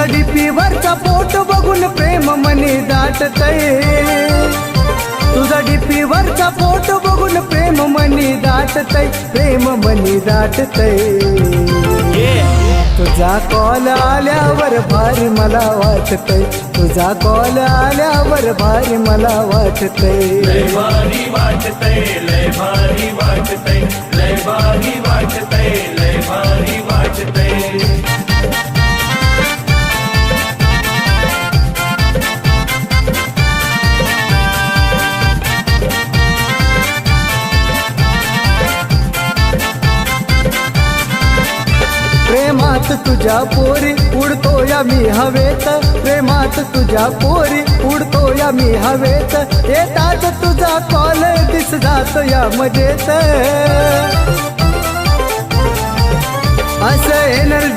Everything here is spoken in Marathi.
तुझा डीपी वरचा फोटो बघून प्रेम मनी दाटतय, तुझा डीपी वरचा फोटो बघून प्रेम मनी दाटतय, प्रेम मनी दाटतय। तुझा कॉल आल्यावर भारी मला वाटतय, तुझा कॉल आल्यावर भारी मला वाटतय। लय भारी वाटतय, लय भारी वाटतय, लय भारी वाटतय, लय भारी वाटतय। प्रेमात तुझ्या पोरी उडतो या मी हवेत, प्रेमात तुझ्या पोरी उडतो या मी हवेत, येतात तुझा कॉल दिस जात या मजेत, असं एनर्जी